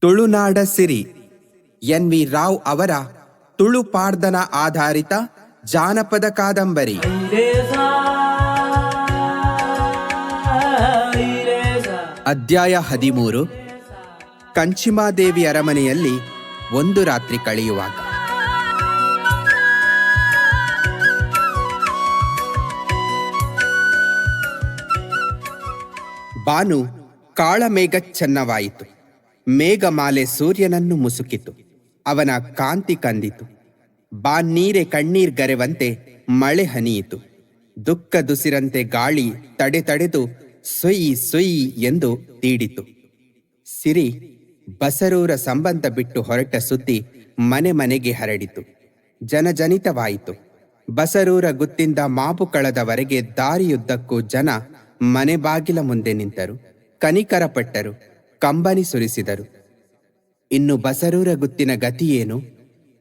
ತುಳುನಾಡ ಸಿರಿ N V Rao ಅವರ ತುಳು ಪಾರ್ದನ ಆಧಾರಿತ ಜಾನಪದ ಕಾದಂಬರಿ. ಅಧ್ಯಾಯ 13. ಕಂಚಿಮಾದೇವಿ ಅರಮನೆಯಲ್ಲಿ ಒಂದು ರಾತ್ರಿ ಕಳೆಯುವಾಗ. ಬಾನು ಕಾಳಮೇಘಚ್ಛನ್ನವಾಯಿತು. ಮೇಘಮಾಲೆ ಸೂರ್ಯನನ್ನು ಮುಸುಕಿತು. ಅವನ ಕಾಂತಿ ಕಂದಿತು. ಬಾನ್ನೀರೆ ಕಣ್ಣೀರ್ಗರೆವಂತೆ ಮಳೆ ಹನಿಯಿತು. ದುಃಖ ದುಸಿರಂತೆ ಗಾಳಿ ತಡೆದು ಸೊಯ್ಯಿ ಸೊಯ್ಯಿ ಎಂದು ತೀಡಿತು. ಸಿರಿ ಬಸರೂರ ಸಂಬಂಧ ಬಿಟ್ಟು ಹೊರಟ ಸುದ್ದಿ ಮನೆ ಮನೆಗೆ ಹರಡಿತು. ಜನಜನಿತವಾಯಿತು. ಬಸರೂರ ಗುತ್ತಿಂದ ಮಾಪುಕಳದವರೆಗೆ ದಾರಿಯುದ್ದಕ್ಕೂ ಜನ ಮನೆ ಬಾಗಿಲ ಮುಂದೆ ನಿಂತರು. ಕನಿಕರಪಟ್ಟರು, ಕಂಬನಿ ಸುರಿಸಿದರು. ಇನ್ನು ಬಸರೂರ ಗುತ್ತಿನ ಗತಿಯೇನು?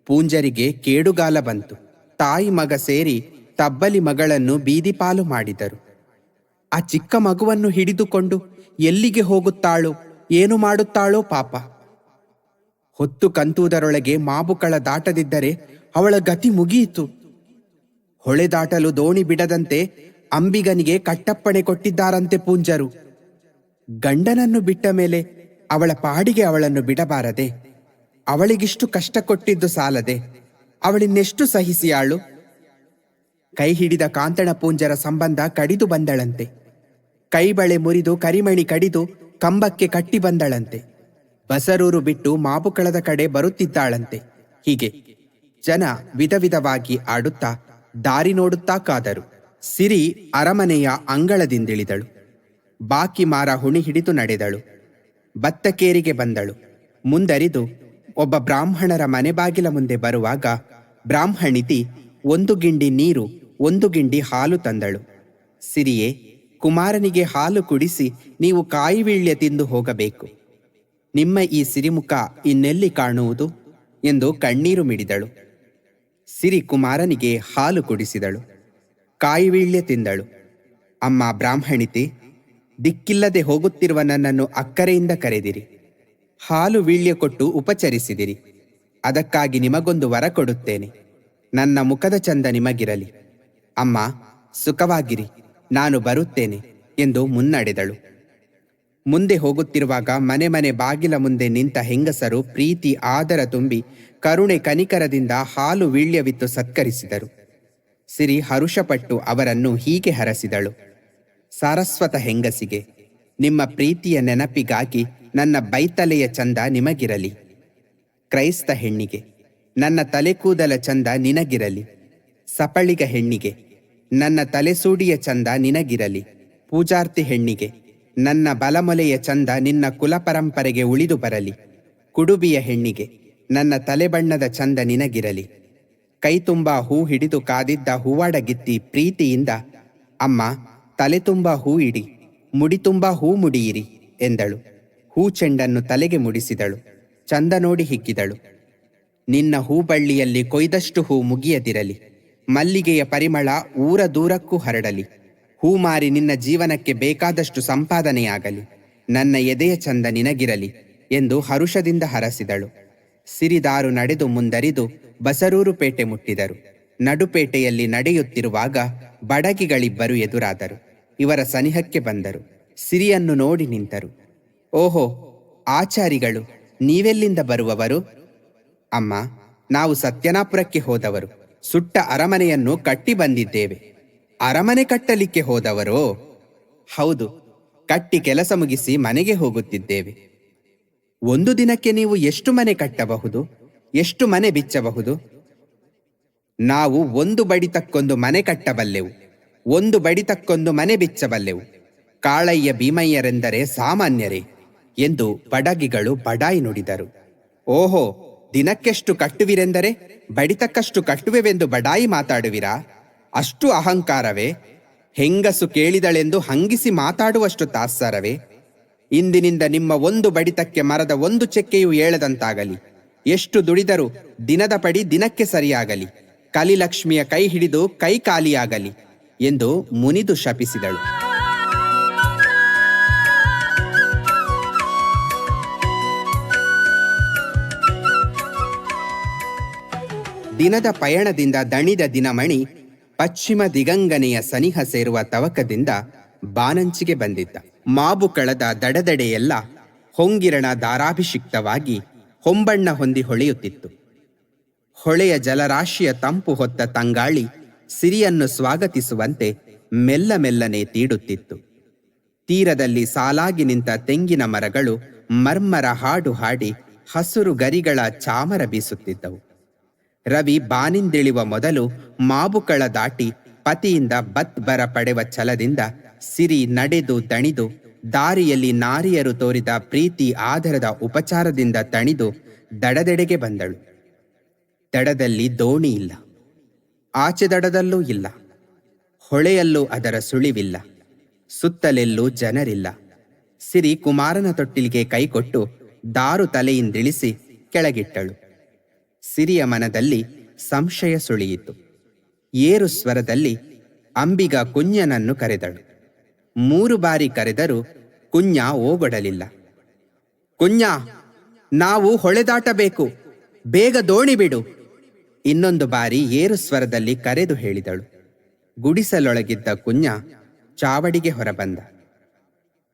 ಪೂಂಜರಿಗೆ ಕೇಡುಗಾಲ ಬಂತು. ತಾಯಿ ಮಗ ಸೇರಿ ತಬ್ಬಲಿ ಮಗಳನ್ನು ಬೀದಿಪಾಲು ಮಾಡಿದರು. ಆ ಚಿಕ್ಕ ಮಗುವನ್ನು ಹಿಡಿದುಕೊಂಡು ಎಲ್ಲಿಗೆ ಹೋಗುತ್ತಾಳೋ, ಏನು ಮಾಡುತ್ತಾಳೋ ಪಾಪ. ಹೊತ್ತು ಕಂತುವುದರೊಳಗೆ ಮಾಬುಕಳ ದಾಟದಿದ್ದರೆ ಅವಳ ಗತಿ ಮುಗಿಯಿತು. ಹೊಳೆ ದಾಟಲು ದೋಣಿ ಬಿಡದಂತೆ ಅಂಬಿಗನಿಗೆ ಕಟ್ಟಪ್ಪಣೆ ಕೊಟ್ಟಿದ್ದಾರಂತೆ ಪೂಂಜರು. ಗಂಡನನ್ನು ಬಿಟ್ಟ ಮೇಲೆ ಅವಳ ಪಾಡಿಗೆ ಅವಳನ್ನು ಬಿಡಬಾರದೆ? ಅವಳಿಗಿಷ್ಟು ಕಷ್ಟ ಕೊಟ್ಟಿದ್ದು ಸಾಲದೆ ಅವಳಿನ್ನೆಷ್ಟು ಸಹಿಸಿಯಾಳು? ಕೈ ಹಿಡಿದ ಕಾಂತಣ ಪೂಂಜರ ಸಂಬಂಧ ಕಡಿದು ಬಂದಳಂತೆ. ಕೈಬಳೆ ಮುರಿದು ಕರಿಮಣಿ ಕಡಿದು ಕಂಬಕ್ಕೆ ಕಟ್ಟಿ ಬಂದಳಂತೆ. ಬಸರೂರು ಬಿಟ್ಟು ಮಾಬುಕಳದ ಕಡೆ ಬರುತ್ತಿದ್ದಾಳಂತೆ. ಹೀಗೆ ಜನ ವಿಧವಿಧವಾಗಿ ಆಡುತ್ತಾ ದಾರಿ ನೋಡುತ್ತಾ ಕಾದರು. ಸಿರಿ ಅರಮನೆಯ ಅಂಗಳದಿಂದಿಳಿದಳು. ಬಾಕಿ ಮಾರ ಹುಣಿ ಹಿಡಿದು ನಡೆದಳು. ಬತ್ತಕೇರಿಗೆ ಬಂದಳು. ಮುಂದರಿದು ಒಬ್ಬ ಬ್ರಾಹ್ಮಣರ ಮನೆ ಬಾಗಿಲ ಮುಂದೆ ಬರುವಾಗ ಬ್ರಾಹ್ಮಣಿತಿ 1 ಗಿಂಡಿ ನೀರು 1 ಗಿಂಡಿ ಹಾಲು ತಂದಳು. ಸಿರಿಯೇ, ಕುಮಾರನಿಗೆ ಹಾಲು ಕುಡಿಸಿ ನೀವು ಕಾಯಿವೀಳ್ಯ ತಿಂದು ಹೋಗಬೇಕು. ನಿಮ್ಮ ಈ ಸಿರಿಮುಖ ಇನ್ನೆಲ್ಲಿ ಕಾಣುವುದು ಎಂದು ಕಣ್ಣೀರು ಮಿಡಿದಳು. ಸಿರಿ ಕುಮಾರನಿಗೆ ಹಾಲು ಕುಡಿಸಿದಳು. ಕಾಯಿವೀಳ್ಯ ತಿಂದಳು. ಅಮ್ಮ ಬ್ರಾಹ್ಮಣಿತಿ, ದಿಕ್ಕಿಲ್ಲದೆ ಹೋಗುತ್ತಿರುವ ನನ್ನನ್ನು ಅಕ್ಕರೆಯಿಂದ ಕರೆದಿರಿ. ಹಾಲು ವೀಳ್ಯ ಕೊಟ್ಟು ಉಪಚರಿಸಿದಿರಿ. ಅದಕ್ಕಾಗಿ ನಿಮಗೊಂದು ವರ ಕೊಡುತ್ತೇನೆ. ನನ್ನ ಮುಖದ ಚಂದ ನಿಮಗಿರಲಿ. ಅಮ್ಮ ಸುಖವಾಗಿರಿ, ನಾನು ಬರುತ್ತೇನೆ ಎಂದು ಮುನ್ನಡೆದಳು. ಮುಂದೆ ಹೋಗುತ್ತಿರುವಾಗ ಮನೆ ಮನೆ ಬಾಗಿಲ ಮುಂದೆ ನಿಂತ ಹೆಂಗಸರು ಪ್ರೀತಿ ಆದರ ತುಂಬಿ ಕರುಣೆ ಕನಿಕರದಿಂದ ಹಾಲು ವೀಳ್ಯವಿತ್ತು ಸತ್ಕರಿಸಿದರು. ಸಿರಿ ಹರುಷಪಟ್ಟು ಅವರನ್ನು ಹೀಗೆ ಹರಸಿದಳು. ಸಾರಸ್ವತ ಹೆಂಗಸಿಗೆ, ನಿಮ್ಮ ಪ್ರೀತಿಯ ನೆನಪಿಗಾಗಿ ನನ್ನ ಬೈತಲೆಯ ಚಂದ ನಿಮಗಿರಲಿ. ಕ್ರೈಸ್ತ ಹೆಣ್ಣಿಗೆ, ನನ್ನ ತಲೆಕೂದಲ ಚಂದ ನಿನಗಿರಲಿ. ಸಪಳಿಗ ಹೆಣ್ಣಿಗೆ, ನನ್ನ ತಲೆಸೂಡಿಯ ಚಂದ ನಿನಗಿರಲಿ. ಪೂಜಾರ್ತಿ ಹೆಣ್ಣಿಗೆ, ನನ್ನ ಬಲಮೊಲೆಯ ಚಂದ ನಿನ್ನ ಕುಲಪರಂಪರೆಗೆ ಉಳಿದು ಬರಲಿ. ಕುಡುಬಿಯ ಹೆಣ್ಣಿಗೆ, ನನ್ನ ತಲೆಬಣ್ಣದ ಚಂದ ನಿನಗಿರಲಿ. ಕೈ ತುಂಬ ಹೂ ಹಿಡಿದು ಕಾದಿದ್ದ ಹೂವಾಡಗಿತ್ತಿ ಪ್ರೀತಿಯಿಂದ, ಅಮ್ಮ ತಲೆ ತುಂಬ ಹೂ ಇಡಿ, ಮುಡಿ ತುಂಬ ಹೂ ಮುಡಿಯಿರಿ ಎಂದಳು. ಹೂ ಚೆಂಡನ್ನು ತಲೆಗೆ ಮುಡಿಸಿದಳು. ಚಂದ ನೋಡಿ ಹಿಗ್ಗಿದಳು. ನಿನ್ನ ಹೂಬಳ್ಳಿಯಲ್ಲಿ ಕೊಯ್ದಷ್ಟು ಹೂ ಮುಗಿಯದಿರಲಿ. ಮಲ್ಲಿಗೆಯ ಪರಿಮಳ ಊರ ದೂರಕ್ಕೂ ಹರಡಲಿ. ಹೂ ಮಾರಿ ನಿನ್ನ ಜೀವನಕ್ಕೆ ಬೇಕಾದಷ್ಟು ಸಂಪಾದನೆಯಾಗಲಿ. ನನ್ನ ಎದೆಯ ಚಂದ ನಿನಗಿರಲಿ ಎಂದು ಹರುಷದಿಂದ ಹರಸಿದಳು. ಸಿರಿದಾರು ನಡೆದು ಮುಂದರಿದು ಬಸರೂರು ಪೇಟೆ ಮುಟ್ಟಿದರು. ನಡುಪೇಟೆಯಲ್ಲಿ ನಡೆಯುತ್ತಿರುವಾಗ ಬಡಗಿಗಳಿಬ್ಬರು ಎದುರಾದರು. ಇವರ ಸನಿಹಕ್ಕೆ ಬಂದರು. ಸಿರಿಯನ್ನು ನೋಡಿ ನಿಂತರು. ಓಹೋ, ಆಚಾರಿಗಳು, ನೀವೆಲ್ಲಿಂದ ಬರುವವರು? ಅಮ್ಮ, ನಾವು ಸತ್ಯನಾಪುರಕ್ಕೆ ಹೋದವರು. ಸುಟ್ಟ ಅರಮನೆಯನ್ನು ಕಟ್ಟಿ ಬಂದಿದ್ದೇವೆ. ಅರಮನೆ ಕಟ್ಟಲಿಕ್ಕೆ ಹೋದವರೋ? ಹೌದು, ಕಟ್ಟಿ ಕೆಲಸ ಮುಗಿಸಿ ಮನೆಗೆ ಹೋಗುತ್ತಿದ್ದೇವೆ. ಒಂದು ದಿನಕ್ಕೆ ನೀವು ಎಷ್ಟು ಮನೆ ಕಟ್ಟಬಹುದು? ಎಷ್ಟು ಮನೆ ಬಿಚ್ಚಬಹುದು? ನಾವು 1 ಬಡಿತಕ್ಕೊಂದು ಮನೆ ಕಟ್ಟಬಲ್ಲೆವು, 1 ಬಡಿತಕ್ಕೊಂದು ಮನೆ ಬಿಚ್ಚಬಲ್ಲೆವು. ಕಾಳಯ್ಯ ಭೀಮಯ್ಯರೆಂದರೆ ಸಾಮಾನ್ಯರೇ ಎಂದು ಬಡಗಿಗಳು ಬಡಾಯಿ ನುಡಿದರು. ಓಹೋ, ದಿನಕ್ಕೆಷ್ಟು ಕಟ್ಟುವಿರೆಂದರೆ ಬಡಿತಕ್ಕಷ್ಟು ಕಟ್ಟುವೆವೆಂದು ಬಡಾಯಿ ಮಾತಾಡುವಿರಾ? ಅಷ್ಟು ಅಹಂಕಾರವೇ? ಹೆಂಗಸು ಕೇಳಿದಳೆಂದು ಹಂಗಿಸಿ ಮಾತಾಡುವಷ್ಟು ತಾತ್ಸಾರವೇ? ಇಂದಿನಿಂದ ನಿಮ್ಮ 1 ಬಡಿತಕ್ಕೆ ಮರದ 1 ಚೆಕ್ಕೆಯೂ ಏಳದಂತಾಗಲಿ. ಎಷ್ಟು ದುಡಿದರೂ ದಿನದ ಪಡಿ ದಿನಕ್ಕೆ ಸರಿಯಾಗಲಿ. ಕಲಿಲಕ್ಷ್ಮಿಯ ಕೈ ಹಿಡಿದು ಕೈ ಖಾಲಿಯಾಗಲಿ ಎಂದು ಮುನಿದು ಶಪಿಸಿದಳು. ದಿನದ ಪಯಣದಿಂದ ದಣಿದ ದಿನಮಣಿ ಪಶ್ಚಿಮ ದಿಗಂಗನೆಯ ಸನಿಹ ಸೇರುವ ತವಕದಿಂದ ಬಾನಂಚಿಗೆ ಬಂದಿದ್ದ. ಮಾಬುಕಳದ ದಡದಡೆಯೆಲ್ಲ ಹೊಂಗಿರಣ ದಾರಾಭಿಷಿಕ್ತವಾಗಿ ಹೊಂಬಣ್ಣ ಹೊಂದಿ ಹೊಳೆಯುತ್ತಿತ್ತು. ಹೊಳೆಯ ಜಲರಾಶಿಯ ತಂಪು ಹೊತ್ತ ತಂಗಾಳಿ ಸಿರಿಯನ್ನು ಸ್ವಾಗತಿಸುವಂತೆ ಮೆಲ್ಲ ಮೆಲ್ಲನೆ ತೀಡುತ್ತಿತ್ತು. ತೀರದಲ್ಲಿ ಸಾಲಾಗಿ ನಿಂತ ತೆಂಗಿನ ಮರಗಳು ಮರ್ಮರ ಹಾಡು ಹಾಡಿ ಹಸುರು ಗರಿಗಳ ಚಾಮರ ಬೀಸುತ್ತಿದ್ದವು. ರವಿ ಬಾನಿಂದಿಳಿವ ಮೊದಲು ಮಾಬುಕಳ ದಾಟಿ ಪತಿಯಿಂದ ಬರ ಪಡೆವ ಛಲದಿಂದ ಸಿರಿ ನಡೆದು ದಣಿದು ದಾರಿಯಲ್ಲಿ ನಾರಿಯರು ತೋರಿದ ಪ್ರೀತಿ ಆದರದ ಉಪಚಾರದಿಂದ ತಣಿದು ದಡದೆಡೆಗೆ ಬಂದಳು. ದಡದಲ್ಲಿ ದೋಣಿ ಇಲ್ಲ, ಆಚೆ ದಡದಲ್ಲೂ ಇಲ್ಲ, ಹೊಳೆಯಲ್ಲೂ ಅದರ ಸುಳಿವಿಲ್ಲ, ಸುತ್ತಲೆಲ್ಲೂ ಜನರಿಲ್ಲ. ಸಿರಿ ಕುಮಾರನ ತೊಟ್ಟಿಲಿಗೆ ಕೈಕೊಟ್ಟು ದಾರು ತಲೆಯಿಂದಿಳಿಸಿ ಕೆಳಗಿಟ್ಟಳು. ಸಿರಿಯ ಮನದಲ್ಲಿ ಸಂಶಯ ಸುಳಿಯಿತು. ಏರು ಸ್ವರದಲ್ಲಿ ಅಂಬಿಗ ಕುഞ്ഞನನ್ನು ಕರೆದಳು. 3 ಬಾರಿ ಕರೆದರೂ ಕುഞ്ഞ ಓಗೊಡಲಿಲ್ಲ. ಕುഞ്ഞ, ನಾವು ಹೊಳೆ ದಾಟಬೇಕು, ಬೇಗ ದೋಣಿ ಬಿಡು. ಇನ್ನೊಂದು ಬಾರಿ ಏರು ಸ್ವರದಲ್ಲಿ ಕರೆದು ಹೇಳಿದಳು. ಗುಡಿಸಲೊಳಗಿದ್ದ ಕುഞ്ഞ ಚಾವಡಿಗೆ ಹೊರಬಂದ.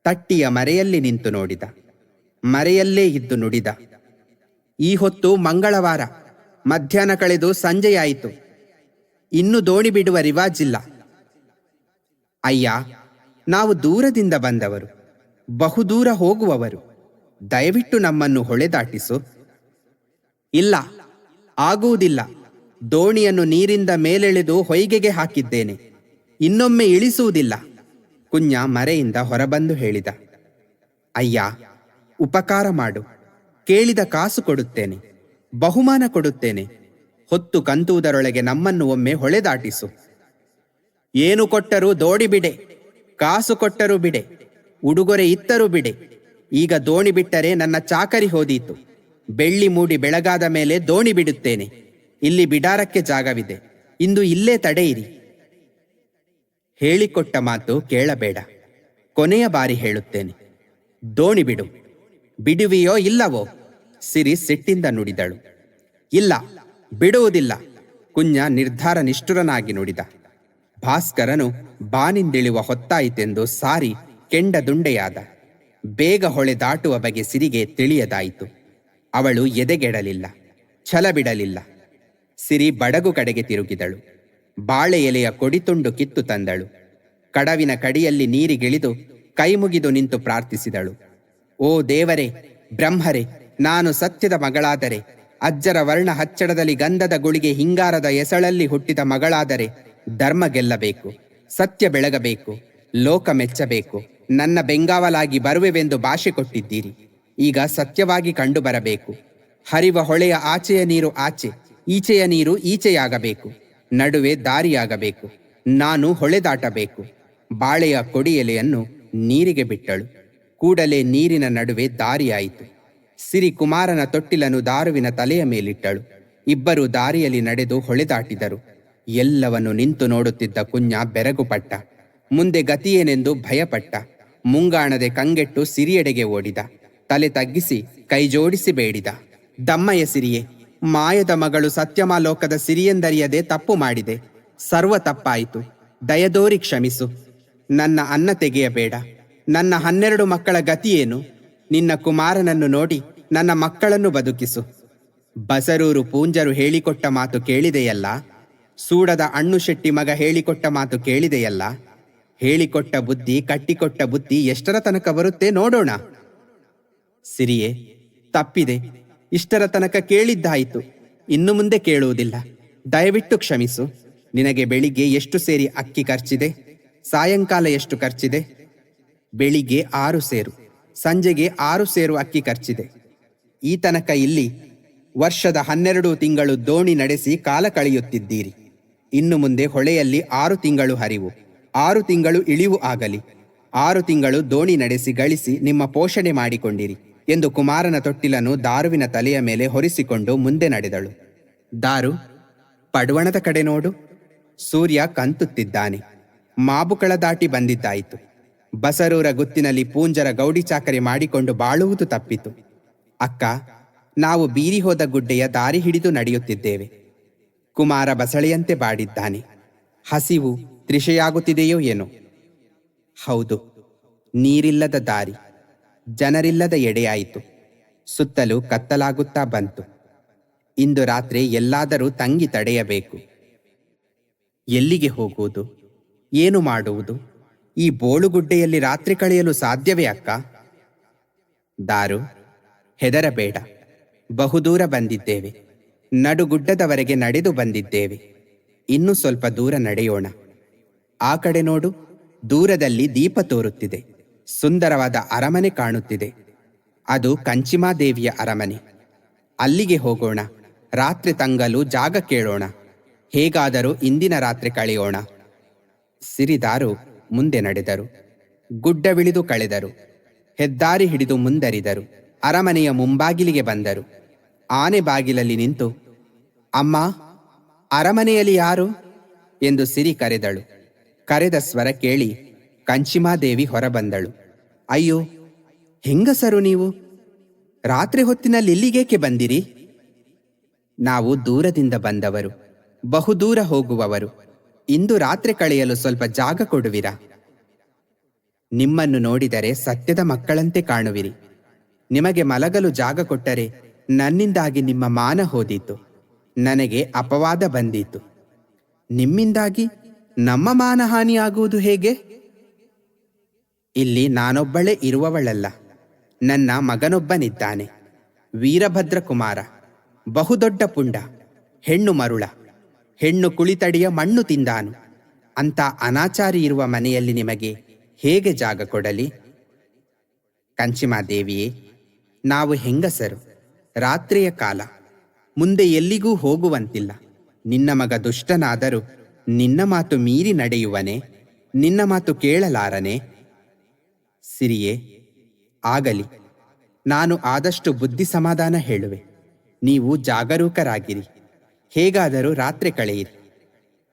ತಟ್ಟಿಯ ಮರೆಯಲ್ಲಿ ನಿಂತು ನೋಡಿದ. ಮರೆಯಲ್ಲೇ ಇದ್ದು ನುಡಿದ. ಈ ಹೊತ್ತು ಮಂಗಳವಾರ, ಮಧ್ಯಾಹ್ನ ಕಳೆದು ಸಂಜೆಯಾಯಿತು, ಇನ್ನು ದೋಣಿ ಬಿಡುವ ರಿವಾಜಿಲ್ಲ. ಅಯ್ಯ, ನಾವು ದೂರದಿಂದ ಬಂದವರು, ಬಹುದೂರ ಹೋಗುವವರು, ದಯವಿಟ್ಟು ನಮ್ಮನ್ನು ಹೊಳೆ ದಾಟಿಸು. ಇಲ್ಲ, ಆಗುವುದಿಲ್ಲ. ದೋಣಿಯನ್ನು ನೀರಿಂದ ಮೇಲೆಳೆದು ಹೊಯ್ಗೆಗೆ ಹಾಕಿದ್ದೇನೆ, ಇನ್ನೊಮ್ಮೆ ಇಳಿಸುವುದಿಲ್ಲ. ಕುഞ്ഞ ಮರೆಯಿಂದ ಹೊರಬಂದು ಹೇಳಿದ. ಅಯ್ಯ, ಉಪಕಾರ ಮಾಡು, ಕೇಳಿದ ಕಾಸು ಕೊಡುತ್ತೇನೆ, ಬಹುಮಾನ ಕೊಡುತ್ತೇನೆ. ಹೊತ್ತು ಕಂತುವುದರೊಳಗೆ ನಮ್ಮನ್ನು ಒಮ್ಮೆ ಹೊಳೆ ದಾಟಿಸು. ಏನು ಕೊಟ್ಟರೂ ದೋಣಿ ಬಿಡೆ, ಕಾಸು ಕೊಟ್ಟರೂ ಬಿಡೆ, ಉಡುಗೊರೆ ಇತ್ತರೂ ಬಿಡೆ. ಈಗ ದೋಣಿ ಬಿಟ್ಟರೆ ನನ್ನ ಚಾಕರಿ ಹೋದೀತು. ಬೆಳ್ಳಿ ಮೂಡಿ ಬೆಳಗಾದ ಮೇಲೆ ದೋಣಿ ಬಿಡುತ್ತೇನೆ. ಇಲ್ಲಿ ಬಿಡಾರಕ್ಕೆ ಜಾಗವಿದೆ, ಇಂದು ಇಲ್ಲೇ ತಡೆಯಿರಿ. ಹೇಳಿಕೊಟ್ಟ ಮಾತು ಕೇಳಬೇಡ, ಕೊನೆಯ ಬಾರಿ ಹೇಳುತ್ತೇನೆ, ದೋಣಿ ಬಿಡು. ಬಿಡುವಿಯೋ ಇಲ್ಲವೋ? ಸಿರಿ ಸಿಟ್ಟಿಂದ ನುಡಿದಳು. ಇಲ್ಲ, ಬಿಡುವುದಿಲ್ಲ. ಕುഞ്ഞ ನಿರ್ಧಾರ ನಿಷ್ಠುರನಾಗಿ ನುಡಿದ. ಭಾಸ್ಕರನು ಬಾನಿಂದಿಳಿಯುವ ಹೊತ್ತಾಯಿತೆಂದು ಸಾರಿ ಕೆಂಡ ದುಂಡೆಯಾದ. ಬೇಗ ಹೊಳೆ ದಾಟುವ ಬಗೆ ಸಿರಿಗೆ ತಿಳಿಯದಾಯಿತು. ಅವಳು ಎದೆಗೆಡಲಿಲ್ಲ, ಛಲ ಬಿಡಲಿಲ್ಲ. ಸಿರಿ ಬಡಗು ಕಡೆಗೆ ತಿರುಗಿದಳು. ಬಾಳೆ ಎಲೆಯ ಕೊಡಿತುಂಡು ಕಿತ್ತು ತಂದಳು. ಕಡವಿನ ಕಡಿಯಲ್ಲಿ ನೀರಿಗಿಳಿದು ಕೈಮುಗಿದು ನಿಂತು ಪ್ರಾರ್ಥಿಸಿದಳು. ಓ ದೇವರೇ, ಬ್ರಹ್ಮರೇ, ನಾನು ಸತ್ಯದ ಮಗಳಾದರೆ, ಅಜ್ಜರ ವರ್ಣ ಹಚ್ಚಡದಲ್ಲಿ ಗಂಧದ ಗುಳಿಗೆ ಹಿಂಗಾರದ ಎಸಳಲ್ಲಿ ಹುಟ್ಟಿದ ಮಗಳಾದರೆ ಧರ್ಮ ಗೆಲ್ಲಬೇಕು, ಸತ್ಯ ಬೆಳಗಬೇಕು, ಲೋಕ ಮೆಚ್ಚಬೇಕು. ನನ್ನ ಬೆಂಗಾವಲಾಗಿ ಬರುವೆವೆಂದು ಭಾಷೆ ಕೊಟ್ಟಿದ್ದೀರಿ. ಈಗ ಸತ್ಯವಾಗಿ ಕಂಡು ಬರಬೇಕು. ಹರಿವ ಹೊಳೆಯ ಆಚೆಯ ನೀರು ಆಚೆ, ಈಚೆಯ ನೀರು ಈಚೆಯಾಗಬೇಕು. ನಡುವೆ ದಾರಿಯಾಗಬೇಕು. ನಾನು ಹೊಳೆ ದಾಟಬೇಕು. ಬಾಳೆಯ ಕೊಡಿಯೆಲೆಯನ್ನು ನೀರಿಗೆ ಬಿಟ್ಟಳು. ಕೂಡಲೇ ನೀರಿನ ನಡುವೆ ದಾರಿಯಾಯಿತು. ಸಿರಿ ಕುಮಾರನ ತೊಟ್ಟಿಲನ್ನು ದಾರುವಿನ ತಲೆಯ ಮೇಲಿಟ್ಟಳು. ಇಬ್ಬರು ದಾರಿಯಲ್ಲಿ ನಡೆದು ಹೊಳೆ ದಾಟಿದರು. ಎಲ್ಲವನ್ನು ನಿಂತು ನೋಡುತ್ತಿದ್ದ ಕುഞ്ഞ ಬೆರಗುಪಟ್ಟ. ಮುಂದೆ ಗತಿಯೇನೆಂದು ಭಯಪಟ್ಟ. ಮುಂಗಾಣದೆ ಕಂಗೆಟ್ಟು ಸಿರಿಯೆಡೆಗೆ ಓಡಿದ. ತಲೆ ತಗ್ಗಿಸಿ ಕೈ ಜೋಡಿಸಿ ಬೇಡಿದ. ದಮ್ಮಯ್ಯ ಸಿರಿಯೇ, ಮಾಯದ ಮಗಳು ಸತ್ಯಮಾಲೋಕದ ಸಿರಿಯೆಂದರಿಯದೆ ತಪ್ಪು ಮಾಡಿದೆ. ಸರ್ವ ತಪ್ಪಾಯಿತು. ದಯದೋರಿ ಕ್ಷಮಿಸು. ನನ್ನ ಅನ್ನ ತೆಗೆಯಬೇಡ. ನನ್ನ 12 ಮಕ್ಕಳ ಗತಿಯೇನು? ನಿನ್ನ ಕುಮಾರನನ್ನು ನೋಡಿ ನನ್ನ ಮಕ್ಕಳನ್ನು ಬದುಕಿಸು. ಬಸರೂರು ಪೂಂಜರು ಹೇಳಿಕೊಟ್ಟ ಮಾತು ಕೇಳಿದೆಯಲ್ಲ. ಸೂಡದ ಅಣ್ಣು ಶೆಟ್ಟಿ ಮಗ ಹೇಳಿಕೊಟ್ಟ ಮಾತು ಕೇಳಿದೆಯಲ್ಲ. ಹೇಳಿಕೊಟ್ಟ ಬುದ್ಧಿ, ಕಟ್ಟಿಕೊಟ್ಟ ಬುದ್ಧಿ ಎಷ್ಟರ ತನಕ ಬರುತ್ತೆ ನೋಡೋಣ. ಸಿರಿಯೇ, ತಪ್ಪಿದೆ. ಇಷ್ಟರ ತನಕ ಕೇಳಿದ್ದಾಯಿತು, ಇನ್ನು ಮುಂದೆ ಕೇಳುವುದಿಲ್ಲ. ದಯವಿಟ್ಟು ಕ್ಷಮಿಸು. ನಿನಗೆ ಬೆಳಿಗ್ಗೆ ಎಷ್ಟು ಸೇರಿ ಅಕ್ಕಿ ಖರ್ಚಿದೆ? ಸಾಯಂಕಾಲ ಎಷ್ಟು ಖರ್ಚಿದೆ? ಬೆಳಿಗ್ಗೆ 6 ಸೇರು, ಸಂಜೆಗೆ 6 ಸೇರು ಅಕ್ಕಿ ಖರ್ಚಿದೆ. ಈ ತನಕ ಇಲ್ಲಿ ವರ್ಷದ 12 ತಿಂಗಳು ದೋಣಿ ನಡೆಸಿ ಕಾಲ ಕಳೆಯುತ್ತಿದ್ದೀರಿ. ಇನ್ನು ಮುಂದೆ ಹೊಳೆಯಲ್ಲಿ 6 ತಿಂಗಳು ಹರಿವು, 6 ತಿಂಗಳು ಇಳಿವು ಆಗಲಿ. 6 ತಿಂಗಳು ದೋಣಿ ನಡೆಸಿ ಗಳಿಸಿ ನಿಮ್ಮ ಪೋಷಣೆ ಮಾಡಿಕೊಂಡಿರಿ ಎಂದು ಕುಮಾರನ ತೊಟ್ಟಿಲನ್ನು ದಾರುವಿನ ತಲೆಯ ಮೇಲೆ ಹೊರಿಸಿಕೊಂಡು ಮುಂದೆ ನಡೆದಳು. ದಾರು, ಪಡುವಣದ ಕಡೆ ನೋಡು. ಸೂರ್ಯ ಕಂತುತ್ತಿದ್ದಾನೆ. ಮಾಬುಕಳ ದಾಟಿ ಬಂದಿದ್ದಾಯಿತು. ಬಸರೂರ ಗುತ್ತಿನಲ್ಲಿ ಪೂಂಜರ ಗೌಡಿ ಚಾಕರಿ ಮಾಡಿಕೊಂಡು ಬಾಳುವುದು ತಪ್ಪಿತು. ಅಕ್ಕ, ನಾವು ಬೀರಿ ಹೋದ ಗುಡ್ಡೆಯ ದಾರಿ ಹಿಡಿದು ನಡೆಯುತ್ತಿದ್ದೇವೆ. ಕುಮಾರ ಬಸಳೆಯಂತೆ ಬಾಡಿದ್ದಾನೆ. ಹಸಿವು ತ್ರಿಷೆಯಾಗುತ್ತಿದೆಯೋ ಏನೋ. ಹೌದು, ನೀರಿಲ್ಲದ ದಾರಿ, ಜನರಿಲ್ಲದ ಎಡೆಯಾಯಿತು. ಸುತ್ತಲೂ ಕತ್ತಲಾಗುತ್ತಾ ಬಂತು. ಇಂದು ರಾತ್ರಿ ಎಲ್ಲಾದರೂ ತಂಗಿ ತಡೆಯಬೇಕು. ಎಲ್ಲಿಗೆ ಹೋಗುವುದು? ಏನು ಮಾಡುವುದು? ಈ ಬೋಳುಗುಡ್ಡೆಯಲ್ಲಿ ರಾತ್ರಿ ಕಳೆಯಲು ಸಾಧ್ಯವೇ ಅಕ್ಕ? ದಾರು, ಹೆದರಬೇಡ. ಬಹುದೂರ ಬಂದಿದ್ದೇವೆ. ನಡುಗುಡ್ಡದವರೆಗೆ ನಡೆದು ಬಂದಿದ್ದೇವೆ. ಇನ್ನು ಸ್ವಲ್ಪ ದೂರ ನಡೆಯೋಣ. ಆ ಕಡೆ ನೋಡು, ದೂರದಲ್ಲಿ ದೀಪ ತೋರುತ್ತಿದೆ. ಸುಂದರವಾದ ಅರಮನೆ ಕಾಣುತ್ತಿದೆ. ಅದು ಕಂಚಿಮಾದೇವಿಯ ಅರಮನೆ. ಅಲ್ಲಿಗೆ ಹೋಗೋಣ. ರಾತ್ರಿ ತಂಗಲು ಜಾಗ ಕೇಳೋಣ. ಹೇಗಾದರೂ ಇಂದಿನ ರಾತ್ರಿ ಕಳೆಯೋಣ. ಸಿರಿದಾರು ಮುಂದೆ ನಡೆದರು. ಗುಡ್ಡವಿಳಿದು ಕಳೆದರು. ಹೆದ್ದಾರಿ ಹಿಡಿದು ಮುಂದರಿದರು. ಅರಮನೆಯ ಮುಂಬಾಗಿಲಿಗೆ ಬಂದರು. ಆನೆ ಬಾಗಿಲಲ್ಲಿ ನಿಂತು, ಅಮ್ಮ, ಅರಮನೆಯಲ್ಲಿ ಯಾರು ಎಂದು ಸಿರಿ ಕರೆದಳು. ಕರೆದ ಸ್ವರ ಕೇಳಿ ಕಂಚಿಮಾದೇವಿ ಹೊರಬಂದಳು. ಅಯ್ಯೋ, ಹೆಂಗಸರು ನೀವು? ರಾತ್ರಿ ಹೊತ್ತಿನಲ್ಲಿ ಇಲ್ಲಿಗೇಕೆ ಬಂದಿರಿ? ನಾವು ದೂರದಿಂದ ಬಂದವರು, ಬಹುದೂರ ಹೋಗುವವರು. ಇಂದು ರಾತ್ರಿ ಕಳೆಯಲು ಸ್ವಲ್ಪ ಜಾಗ ಕೊಡುವಿರಾ? ನಿಮ್ಮನ್ನು ನೋಡಿದರೆ ಸತ್ಯದ ಮಕ್ಕಳಂತೆ ಕಾಣುವಿರಿ. ನಿಮಗೆ ಮಲಗಲು ಜಾಗ ಕೊಟ್ಟರೆ ನನ್ನಿಂದಾಗಿ ನಿಮ್ಮ ಮಾನ ಹೋದೀತು. ನನಗೆ ಅಪವಾದ ಬಂದೀತು. ನಿಮ್ಮಿಂದಾಗಿ ನಮ್ಮ ಮಾನಹಾನಿಯಾಗುವುದು ಹೇಗೆ? ಇಲ್ಲಿ ನಾನೊಬ್ಬಳೇ ಇರುವವಳಲ್ಲ. ನನ್ನ ಮಗನೊಬ್ಬನಿದ್ದಾನೆ, ವೀರಭದ್ರ ಕುಮಾರ. ಬಹುದೊಡ್ಡ ಪುಂಡ, ಹೆಣ್ಣು ಮರುಳ, ಹೆಣ್ಣು ಕುಳಿತಡಿಯ ಮಣ್ಣು ತಿಂದಾನು. ಅಂತ ಅನಾಚಾರಿ ಇರುವ ಮನೆಯಲ್ಲಿ ನಿಮಗೆ ಹೇಗೆ ಜಾಗ ಕೊಡಲಿ? ಕಂಚಿಮಾದೇವಿಯೇ, ನಾವು ಹೆಂಗಸರು, ರಾತ್ರಿಯ ಕಾಲ, ಮುಂದೆ ಎಲ್ಲಿಗೂ ಹೋಗುವಂತಿಲ್ಲ. ನಿನ್ನ ಮಗ ದುಷ್ಟನಾದರೂ ನಿನ್ನ ಮಾತು ಮೀರಿ ನಡೆಯುವನೆ? ನಿನ್ನ ಮಾತು ಕೇಳಲಾರನೆ? ಸಿರಿಯೇ, ಆಗಲಿ, ನಾನು ಆದಷ್ಟು ಬುದ್ಧಿ ಸಮಾಧಾನ ಹೇಳುವೆ. ನೀವು ಜಾಗರೂಕರಾಗಿರಿ. ಹೇಗಾದರೂ ರಾತ್ರಿ ಕಳೆಯಿರಿ.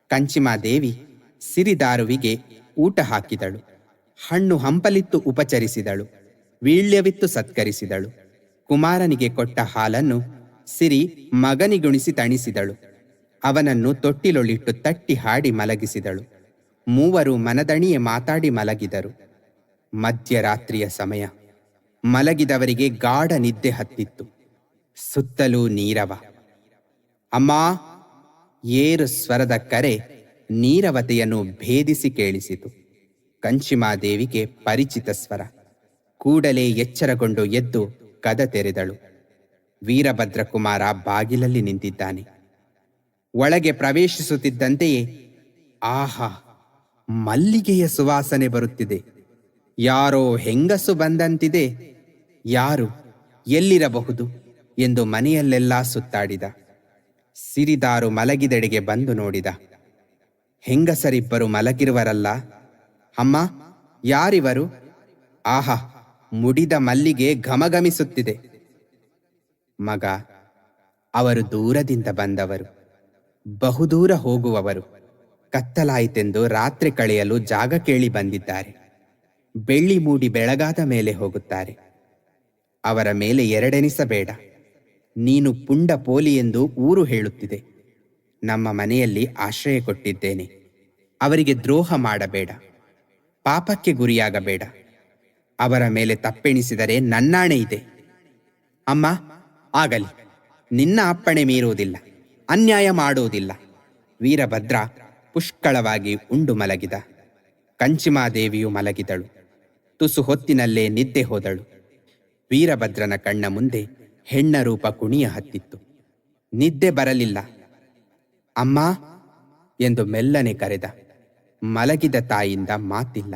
ಕಂಚಿಮಾದೇವಿ ಸಿರಿದಾರುವಿಗೆ ಊಟ ಹಾಕಿದಳು. ಹಣ್ಣು ಹಂಪಲಿತ್ತು ಉಪಚರಿಸಿದಳು. ವೀಳ್ಯವಿತ್ತು ಸತ್ಕರಿಸಿದಳು. ಕುಮಾರನಿಗೆ ಕೊಟ್ಟ ಹಾಲನ್ನು ಸಿರಿ ಮಗನಿಗುಣಿಸಿ ತಣಿಸಿದಳು. ಅವನನ್ನು ತೊಟ್ಟಿಲೊಳಿಟ್ಟು ತಟ್ಟಿ ಹಾಡಿ ಮಲಗಿಸಿದಳು. ಮೂವರು ಮನದಣಿಯೆ ಮಾತಾಡಿ ಮಲಗಿದರು. ಮಧ್ಯರಾತ್ರಿಯ ಸಮಯ. ಮಲಗಿದವರಿಗೆ ಗಾಢ ನಿದ್ದೆ ಹತ್ತಿತ್ತು. ಸುತ್ತಲೂ ನೀರವ. ಅಮ್ಮ, ಏರು ಸ್ವರದ ಕರೆ ನೀರವತೆಯನ್ನು ಭೇದಿಸಿ ಕೇಳಿಸಿತು. ಕಂಚಿಮಾದೇವಿಗೆ ಪರಿಚಿತ ಸ್ವರ. ಕೂಡಲೇ ಎಚ್ಚರಗೊಂಡು ಎದ್ದು ಕದ ತೆರೆದಳು. ವೀರಭದ್ರ ಕುಮಾರ ಬಾಗಿಲಲ್ಲಿ ನಿಂತಿದ್ದಾನೆ. ಒಳಗೆ ಪ್ರವೇಶಿಸುತ್ತಿದ್ದಂತೆಯೇ, ಆಹಾ, ಮಲ್ಲಿಗೆಯ ಸುವಾಸನೆ ಬರುತ್ತಿದೆ. ಯಾರೋ ಹೆಂಗಸು ಬಂದಂತಿದೆ. ಯಾರು, ಎಲ್ಲಿರಬಹುದು ಎಂದು ಮನೆಯಲ್ಲೆಲ್ಲ ಸುತ್ತಾಡಿದ. ಸಿರಿದಾರು ಮಲಗಿದೆಡೆಗೆ ಬಂದು ನೋಡಿದ. ಹೆಂಗಸರಿಬ್ಬರು ಮಲಗಿರುವರಲ್ಲ. ಅಮ್ಮ, ಯಾರಿವರು? ಆಹಾ, ಮುಡಿದ ಮಲ್ಲಿಗೆ ಘಮಘಮಿಸುತ್ತಿದೆ. ಮಗ, ಅವರು ದೂರದಿಂದ ಬಂದವರು, ಬಹುದೂರ ಹೋಗುವವರು. ಕತ್ತಲಾಯಿತೆಂದು ರಾತ್ರಿ ಕಳೆಯಲು ಜಾಗ ಕೇಳಿ ಬಂದಿದ್ದಾರೆ. ಬೆಳ್ಳಿ ಮೂಡಿ ಬೆಳಗಾದ ಮೇಲೆ ಹೋಗುತ್ತಾರೆ. ಅವರ ಮೇಲೆ ಎರಡೆನಿಸಬೇಡ. ನೀನು ಪುಂಡ ಪೋಲಿ ಎಂದು ಊರು ಹೇಳುತ್ತಿದೆ. ನಮ್ಮ ಮನೆಯಲ್ಲಿ ಆಶ್ರಯ ಕೊಟ್ಟಿದ್ದೇನೆ. ಅವರಿಗೆ ದ್ರೋಹ ಮಾಡಬೇಡ. ಪಾಪಕ್ಕೆ ಗುರಿಯಾಗಬೇಡ. ಅವರ ಮೇಲೆ ತಪ್ಪೆಣಿಸಿದರೆ ನನ್ನಾಣೆ ಇದೆ. ಅಮ್ಮ, ಆಗಲಿ, ನಿನ್ನ ಅಪ್ಪಣೆ ಮೀರುವುದಿಲ್ಲ, ಅನ್ಯಾಯ ಮಾಡುವುದಿಲ್ಲ. ವೀರಭದ್ರ ಪುಷ್ಕಳವಾಗಿ ಉಂಡು ಮಲಗಿದ. ಕಂಚಿಮಾದೇವಿಯು ಮಲಗಿದಳು. ತುಸು ಹೊತ್ತಿನಲ್ಲೇ ನಿದ್ದೆ ಹೋದಳು. ವೀರಭದ್ರನ ಕಣ್ಣ ಮುಂದೆ ಹೆಣ್ಣ ರೂಪ ಕುಣಿಯ ಹತ್ತಿತ್ತು. ನಿದ್ದೆ ಬರಲಿಲ್ಲ. ಅಮ್ಮ ಎಂದು ಮೆಲ್ಲನೆ ಕರೆದ. ಮಲಗಿದ ತಾಯಿಯಿಂದ ಮಾತಿಲ್ಲ.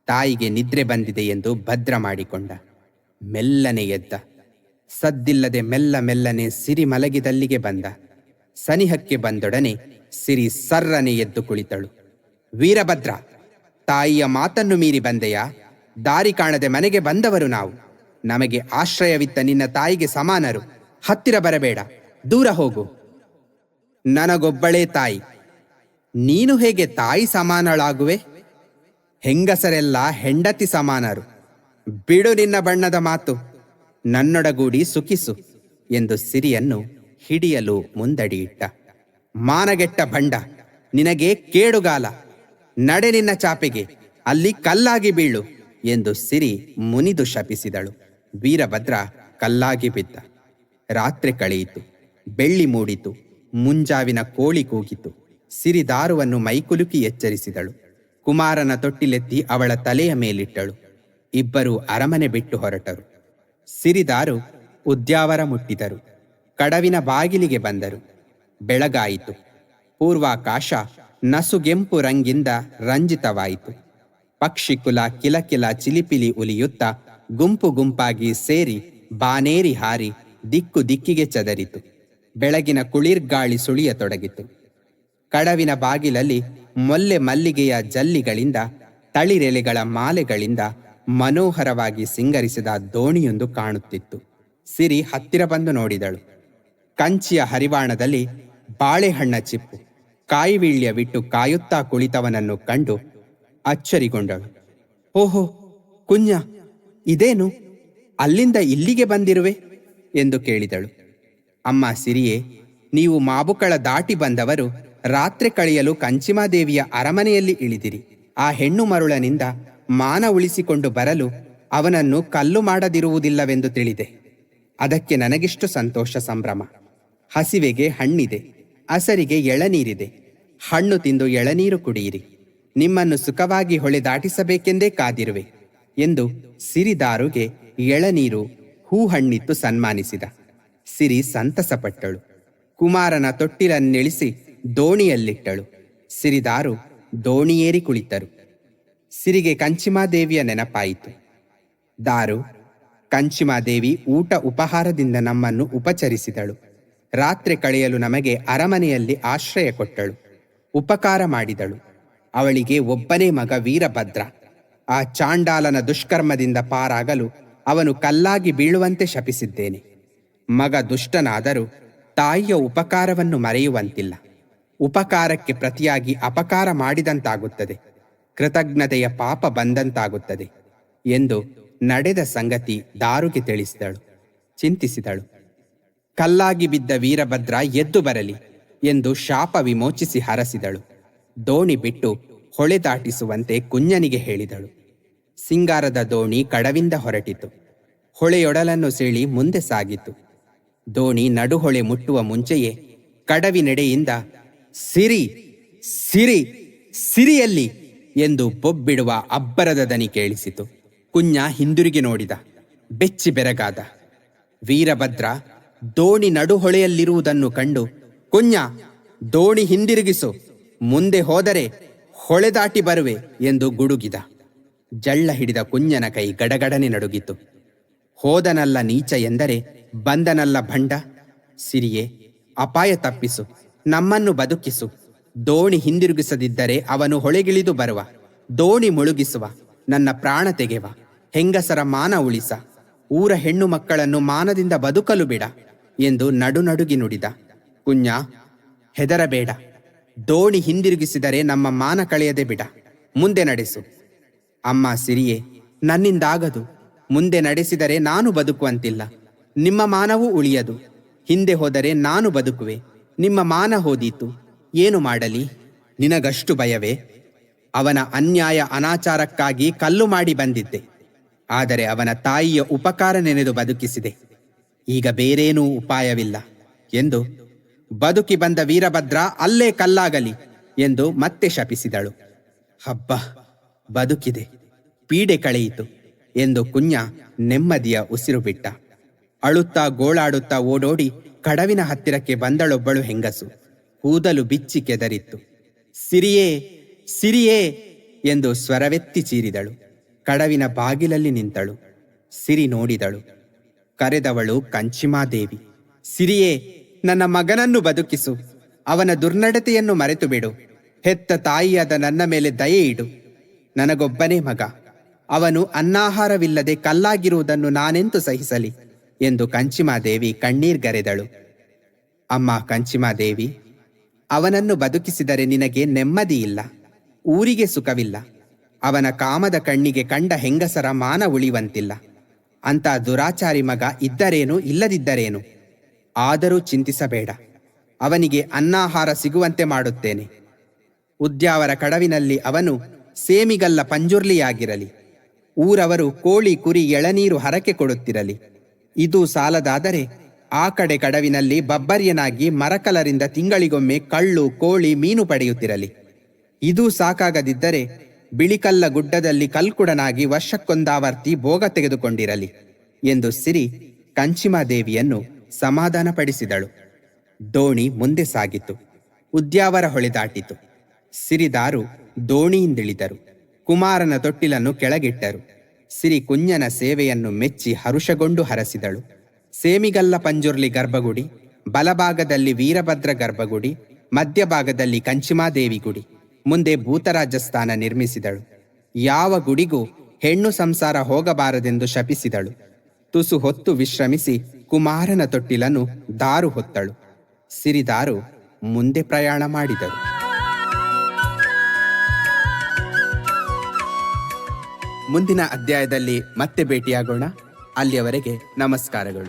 ತಾಯಿಗೆ ನಿದ್ರೆ ಬಂದಿದೆ ಎಂದು ಭದ್ರ ಮಾಡಿಕೊಂಡ. ಮೆಲ್ಲನೆ ಎದ್ದ. ಸದ್ದಿಲ್ಲದೆ ಮೆಲ್ಲ ಮೆಲ್ಲನೆ ಸಿರಿ ಮಲಗಿದಲ್ಲಿಗೆ ಬಂದ. ಸನಿಹಕ್ಕೆ ಬಂದೊಡನೆ ಸಿರಿ ಸರ್ರನೆ ಎದ್ದು ಕುಳಿತಳು. ವೀರಭದ್ರ, ತಾಯಿಯ ಮಾತನ್ನು ಮೀರಿ ಬಂದೆಯಾ? ದಾರಿ ಕಾಣದೆ ಮನೆಗೆ ಬಂದವರು ನಾವು. ನಮಗೆ ಆಶ್ರಯವಿತ್ತ ನಿನ್ನ ತಾಯಿಗೆ ಸಮಾನರು. ಹತ್ತಿರ ಬರಬೇಡ, ದೂರ ಹೋಗು. ನನಗೊಬ್ಬಳೇ ತಾಯಿ. ನೀನು ಹೇಗೆ ತಾಯಿ ಸಮಾನಳಾಗುವೆ? ಹೆಂಗಸರೆಲ್ಲ ಹೆಂಡತಿ ಸಮಾನರು. ಬಿಡು ನಿನ್ನ ಬಣ್ಣದ ಮಾತು. ನನ್ನೊಡಗೂಡಿ ಸುಖಿಸು ಎಂದು ಸಿರಿಯನ್ನು ಹಿಡಿಯಲು ಮುಂದಡಿಯಿಟ್ಟ. ಮಾನಗೆಟ್ಟ ಭಂಡ, ನಿನಗೆ ಕೇಡುಗಾಲ, ನಡೆ ನಿನ್ನ ಚಾಪೆಗೆ, ಅಲ್ಲಿ ಕಲ್ಲಾಗಿ ಬೀಳು ಎಂದು ಸಿರಿ ಮುನಿದು ಶಪಿಸಿದಳು. ವೀರಭದ್ರ ಕಲ್ಲಾಗಿ ಬಿದ್ದ. ರಾತ್ರಿ ಕಳೆಯಿತು. ಬೆಳ್ಳಿ ಮೂಡಿತು. ಮುಂಜಾವಿನ ಕೋಳಿ ಕೂಗಿತು. ಸಿರಿ ದಾರುವನ್ನು ಮೈಕುಲುಕಿ ಎಚ್ಚರಿಸಿದಳು. ಕುಮಾರನ ತೊಟ್ಟಿಲೆತ್ತಿ ಅವಳ ತಲೆಯ ಮೇಲಿಟ್ಟಳು. ಇಬ್ಬರು ಅರಮನೆ ಬಿಟ್ಟು ಹೊರಟರು. ಸಿರಿದಾರು ಉದ್ಯಾವರ ಮುಟ್ಟಿದರು. ಕಡವಿನ ಬಾಗಿಲಿಗೆ ಬಂದರು. ಬೆಳಗಾಯಿತು. ಪೂರ್ವಾಕಾಶ ನಸುಗೆಂಪು ರಂಗಿಂದ ರಂಜಿತವಾಯಿತು. ಪಕ್ಷಿಕುಲ ಕಿಲಕಿಲ ಚಿಲಿಪಿಲಿ ಉಲಿಯುತ್ತಾ ಗುಂಪು ಗುಂಪಾಗಿ ಸೇರಿ ಬಾನೇರಿ ಹಾರಿ ದಿಕ್ಕು ದಿಕ್ಕಿಗೆ ಚದರಿತು. ಬೆಳಗಿನ ಕುಳಿರ್ಗಾಳಿ ಸುಳಿಯತೊಡಗಿತು. ಕಡವಿನ ಬಾಗಿಲಲ್ಲಿ ಮೊಲ್ಲೆ ಮಲ್ಲಿಗೆಯ ಜಲ್ಲಿಗಳಿಂದ, ತಳಿರೆಲೆಗಳ ಮಾಲೆಗಳಿಂದ ಮನೋಹರವಾಗಿ ಸಿಂಗರಿಸಿದ ದೋಣಿಯೊಂದು ಕಾಣುತ್ತಿತ್ತು. ಸಿರಿ ಹತ್ತಿರ ಬಂದು ನೋಡಿದಳು. ಕಂಚಿಯ ಹರಿವಾಣದಲ್ಲಿ ಬಾಳೆಹಣ್ಣ ಚಿಪ್ಪು, ಕಾಯಿವೀಳ್ಯವಿಟ್ಟು ಕಾಯುತ್ತಾ ಕುಳಿತವನನ್ನು ಕಂಡು ಅಚ್ಚರಿಗೊಂಡಳು. ಓಹೋ ಕುಂಜ, ಇದೇನು ಅಲ್ಲಿಂದ ಇಲ್ಲಿಗೆ ಬಂದಿರುವೆ ಎಂದು ಕೇಳಿದಳು. ಅಮ್ಮ ಸಿರಿಯೇ, ನೀವು ಮಾಬುಕಳ ದಾಟಿ ಬಂದವರು ರಾತ್ರಿ ಕಳೆಯಲು ಕಂಚಿಮಾದೇವಿಯ ಅರಮನೆಯಲ್ಲಿ ಇಳಿದಿರಿ. ಆ ಹೆಣ್ಣು ಮರುಳನಿಂದ ಮಾನ ಉಳಿಸಿಕೊಂಡು ಬರಲು ಅವನನ್ನು ಕಲ್ಲು ಮಾಡದಿರುವುದಿಲ್ಲವೆಂದು ತಿಳಿದೆ. ಅದಕ್ಕೆ ನನಗಿಷ್ಟು ಸಂತೋಷ ಸಂಭ್ರಮ. ಹಸಿವೆಗೆ ಹಣ್ಣಿದೆ, ಅಸರಿಗೆ ಎಳನೀರಿದೆ. ಹಣ್ಣು ತಿಂದು ಎಳನೀರು ಕುಡಿಯಿರಿ. ನಿಮ್ಮನ್ನು ಸುಖವಾಗಿ ಹೊಳೆ ದಾಟಿಸಬೇಕೆಂದೇ ಕಾದಿರುವೆ ಎಂದು ಸಿರಿದಾರುಗೆ ಎಳನೀರು, ಹೂಹಣ್ಣಿತ್ತು ಸನ್ಮಾನಿಸಿದ. ಸಿರಿ ಸಂತಸಪಟ್ಟಳು. ಕುಮಾರನ ತೊಟ್ಟಿಲನ್ನಿಳಿಸಿ ದೋಣಿಯಲ್ಲಿಟ್ಟಳು. ಸಿರಿದಾರು ದೋಣಿಯೇರಿ ಕುಳಿತರು. ಸಿರಿಗೆ ಕಂಚಿಮಾದೇವಿಯ ನೆನಪಾಯಿತು. ದಾರು, ಕಂಚಿಮಾದೇವಿ ಊಟ ಉಪಹಾರದಿಂದ ನಮ್ಮನ್ನು ಉಪಚರಿಸಿದಳು. ರಾತ್ರಿ ಕಳೆಯಲು ನಮಗೆ ಅರಮನೆಯಲ್ಲಿ ಆಶ್ರಯ ಕೊಟ್ಟಳು. ಉಪಕಾರ ಮಾಡಿದಳು. ಅವಳಿಗೆ ಒಬ್ಬನೇ ಮಗ ವೀರಭದ್ರ. ಆ ಚಾಂಡಾಲನ ದುಷ್ಕರ್ಮದಿಂದ ಪಾರಾಗಲು ಅವನು ಕಲ್ಲಾಗಿ ಬೀಳುವಂತೆ ಶಪಿಸಿದ್ದೇನೆ. ಮಗ ದುಷ್ಟನಾದರೂ ತಾಯಿಯ ಉಪಕಾರವನ್ನು ಮರೆಯುವಂತಿಲ್ಲ. ಉಪಕಾರಕ್ಕೆ ಪ್ರತಿಯಾಗಿ ಅಪಕಾರ ಮಾಡಿದಂತಾಗುತ್ತದೆ, ಕೃತಜ್ಞತೆಯ ಪಾಪ ಬಂದಂತಾಗುತ್ತದೆ ಎಂದು ನಡೆದ ಸಂಗತಿ ದಾರುಗೆ ತಿಳಿಸಿದಳು. ಚಿಂತಿಸಿದಳು. ಕಲ್ಲಾಗಿ ಬಿದ್ದ ವೀರಭದ್ರ ಎದ್ದು ಬರಲಿ ಎಂದು ಶಾಪ ವಿಮೋಚಿಸಿ ಹರಸಿದಳು. ದೋಣಿ ಬಿಟ್ಟು ಹೊಳೆ ದಾಟಿಸುವಂತೆ ಕುಂಜನಿಗೆ ಹೇಳಿದಳು. ಸಿಂಗಾರದ ದೋಣಿ ಕಡವಿಂದ ಹೊರಟಿತು. ಹೊಳೆಯೊಡಲನ್ನು ಸೀಳಿ ಮುಂದೆ ಸಾಗಿತು. ದೋಣಿ ನಡುಹೊಳೆ ಮುಟ್ಟುವ ಮುಂಚೆಯೇ ಕಡವಿನೆಡೆಯಿಂದ ಸಿರಿ ಸಿರಿ ಸಿರಿಯಲ್ಲಿ ಎಂದು ಬೊಬ್ಬಿಡುವ ಅಬ್ಬರದ ದನಿ ಕೇಳಿಸಿತು. ಕುಂಜ ಹಿಂದಿರುಗಿ ನೋಡಿದ. ಬೆಚ್ಚಿ ಬೆರಗಾದ. ವೀರಭದ್ರ ದೋಣಿ ನಡುಹೊಳೆಯಲ್ಲಿರುವುದನ್ನು ಕಂಡು, ಕುಂಜ, ದೋಣಿ ಹಿಂದಿರುಗಿಸು, ಮುಂದೆ ಹೋದರೆ ಹೊಳೆ ದಾಟಿ ಬರುವೆ ಎಂದು ಗುಡುಗಿದ. ಜಳ್ಳ ಹಿಡಿದ ಕುಂಜನ ಕೈ ಗಡಗಡನೆ ನಡುಗಿತು. ಹೋದನಲ್ಲ ನೀಚ ಎಂದರೆ ಬಂದನಲ್ಲ ಭಂಡ. ಸಿರಿಯೇ, ಅಪಾಯ ತಪ್ಪಿಸು, ನಮ್ಮನ್ನು ಬದುಕಿಸು. ದೋಣಿ ಹಿಂದಿರುಗಿಸದಿದ್ದರೆ ಅವನು ಹೊಳೆಗಿಳಿದು ಬರುವ, ದೋಣಿ ಮುಳುಗಿಸುವ, ನನ್ನ ಪ್ರಾಣ ತೆಗೆವ. ಹೆಂಗಸರ ಮಾನ ಉಳಿಸ, ಊರ ಹೆಣ್ಣು ಮಕ್ಕಳನ್ನು ಮಾನದಿಂದ ಬದುಕಲು ಬಿಡ ಎಂದು ನಡುನಡುಗಿ ನುಡಿದ. ಕುಂಜ, ಹೆದರಬೇಡ. ದೋಣಿ ಹಿಂದಿರುಗಿಸಿದರೆ ನಮ್ಮ ಮಾನ ಕಳೆಯದೆ ಬಿಡ. ಮುಂದೆ ನಡೆಸು. ಅಮ್ಮ ಸಿರಿಯೇ, ನನ್ನಿಂದಾಗದು. ಮುಂದೆ ನಡೆಸಿದರೆ ನಾನು ಬದುಕುವಂತಿಲ್ಲ. ನಿಮ್ಮ ಮಾನವೂ ಉಳಿಯದು. ಹಿಂದೆ ಹೋದರೆ ನಾನು ಬದುಕುವೆ. ನಿಮ್ಮ ಮಾನ ಹೋದೀತು. ಏನು ಮಾಡಲಿ? ನಿನಗಷ್ಟು ಭಯವೇ? ಅವನ ಅನ್ಯಾಯ ಅನಾಚಾರಕ್ಕಾಗಿ ಕಲ್ಲು ಮಾಡಿ ಬಂದಿದ್ದೆ. ಆದರೆ ಅವನ ತಾಯಿಯ ಉಪಕಾರ ನೆನೆದು ಬದುಕಿಸಿದೆ. ಈಗ ಬೇರೇನೂ ಉಪಾಯವಿಲ್ಲ ಎಂದು ಬದುಕಿ ಬಂದ ವೀರಭದ್ರ ಅಲ್ಲೇ ಕಲ್ಲಾಗಲಿ ಎಂದು ಮತ್ತೆ ಶಪಿಸಿದಳು. ಹಬ್ಬ, ಬದುಕಿದೆ, ಪೀಡೆ ಕಳೆಯಿತು ಎಂದು ಕುಂಜ ನೆಮ್ಮದಿಯ ಉಸಿರು ಬಿಟ್ಟ. ಅಳುತ್ತಾ ಗೋಳಾಡುತ್ತಾ ಓಡೋಡಿ ಕಡವಿನ ಹತ್ತಿರಕ್ಕೆ ಬಂದಳೊಬ್ಬಳು ಹೆಂಗಸು. ಕೂದಲು ಬಿಚ್ಚಿ ಕೆದರಿತ್ತು. ಸಿರಿಯೇ, ಸಿರಿಯೇ ಎಂದು ಸ್ವರವೆತ್ತಿ ಚೀರಿದಳು. ಕಡವಿನ ಬಾಗಿಲಲ್ಲಿ ನಿಂತಳು. ಸಿರಿ ನೋಡಿದಳು. ಕರೆದವಳು ಕಂಚಿಮಾದೇವಿ. ಸಿರಿಯೇ, ನನ್ನ ಮಗನನ್ನು ಬದುಕಿಸು. ಅವನ ದುರ್ನಡತೆಯನ್ನು ಮರೆತು ಬಿಡು. ಹೆತ್ತ ತಾಯಿಯಾದ ನನ್ನ ಮೇಲೆ ದಯೆ ಇಡು. ನನಗೊಬ್ಬನೇ ಮಗ. ಅವನು ಅನ್ನಾಹಾರವಿಲ್ಲದೆ ಕಲ್ಲಾಗಿರುವುದನ್ನು ನಾನೆಂತು ಸಹಿಸಲಿ ಎಂದು ಕಂಚಿಮಾದೇವಿ ಕಣ್ಣೀರ್ಗರೆದಳು. ಅಮ್ಮ ಕಂಚಿಮಾದೇವಿ, ಅವನನ್ನು ಬದುಕಿಸಿದರೆ ನಿನಗೆ ನೆಮ್ಮದಿಯಿಲ್ಲ, ಊರಿಗೆ ಸುಖವಿಲ್ಲ. ಅವನ ಕಾಮದ ಕಣ್ಣಿಗೆ ಕಂಡ ಹೆಂಗಸರ ಮಾನ ಉಳಿಯುವಂತಿಲ್ಲ. ಅಂತ ದುರಾಚಾರಿ ಮಗ ಇದ್ದರೇನು ಇಲ್ಲದಿದ್ದರೇನು. ಆದರೂ ಚಿಂತಿಸಬೇಡ. ಅವನಿಗೆ ಅನ್ನಾಹಾರ ಸಿಗುವಂತೆ ಮಾಡುತ್ತೇನೆ. ಉದ್ಯಾವರ ಕಡವಿನಲ್ಲಿ ಅವನು ಸೇಮಿಗಲ್ಲ ಪಂಜುರ್ಲಿಯಾಗಿರಲಿ. ಊರವರು ಕೋಳಿ ಕುರಿ ಎಳನೀರು ಹರಕೆ ಕೊಡುತ್ತಿರಲಿ. ಇದು ಸಾಲದಾದರೆ ಆ ಕಡೆ ಕಡವಿನಲ್ಲಿ ಬಬ್ಬರ್ಯನಾಗಿ ಮರಕಲರಿಂದ ತಿಂಗಳಿಗೊಮ್ಮೆ ಕಳ್ಳು ಕೋಳಿ ಮೀನು ಪಡೆಯುತ್ತಿರಲಿ. ಇದೂ ಸಾಕಾಗದಿದ್ದರೆ ಬಿಳಿಕಲ್ಲ ಗುಡ್ಡದಲ್ಲಿ ಕಲ್ಕುಡನಾಗಿ ವರ್ಷಕ್ಕೊಂದಾವರ್ತಿ ಭೋಗ ತೆಗೆದುಕೊಂಡಿರಲಿ ಎಂದು ಸಿರಿ ಕಂಚಿಮಾದೇವಿಯನ್ನು ಸಮಾಧಾನಪಡಿಸಿದಳು. ದೋಣಿ ಮುಂದೆ ಸಾಗಿತು. ಉದ್ಯಾವರ ಹೊಳೆ ದಾಟಿತು. ಸಿರಿದಾರು ದೋಣಿಯಿಂದಿಳಿದರು. ಕುಮಾರನ ತೊಟ್ಟಿಲನ್ನು ಕೆಳಗಿಟ್ಟರು. ಸಿರಿ ಕುഞ്ഞನ ಸೇವೆಯನ್ನು ಮೆಚ್ಚಿ ಹರುಷಗೊಂಡು ಹರಸಿದಳು. ಸೇಮಿಗಲ್ಲ ಪಂಜುರ್ಲಿ ಗರ್ಭಗುಡಿ, ಬಲಭಾಗದಲ್ಲಿ ವೀರಭದ್ರ ಗರ್ಭಗುಡಿ, ಮಧ್ಯಭಾಗದಲ್ಲಿ ಕಂಚಿಮಾದೇವಿ ಗುಡಿ, ಮುಂದೆ ಭೂತರಾಜಸ್ಥಾನ ನಿರ್ಮಿಸಿದಳು. ಯಾವ ಗುಡಿಗೂ ಹೆಣ್ಣು ಸಂಸಾರ ಹೋಗಬಾರದೆಂದು ಶಪಿಸಿದಳು. ತುಸು ಹೊತ್ತು ವಿಶ್ರಮಿಸಿ ಕುಮಾರನ ತೊಟ್ಟಿಲನ್ನು ದಾರು ಹೊತ್ತಳು. ಸಿರಿದಾರು ಮುಂದೆ ಪ್ರಯಾಣ ಮಾಡಿದರು. ಮುಂದಿನ ಅಧ್ಯಾಯದಲ್ಲಿ ಮತ್ತೆ ಭೇಟಿಯಾಗೋಣ. ಅಲ್ಲಿಯವರೆಗೆ ನಮಸ್ಕಾರಗಳು.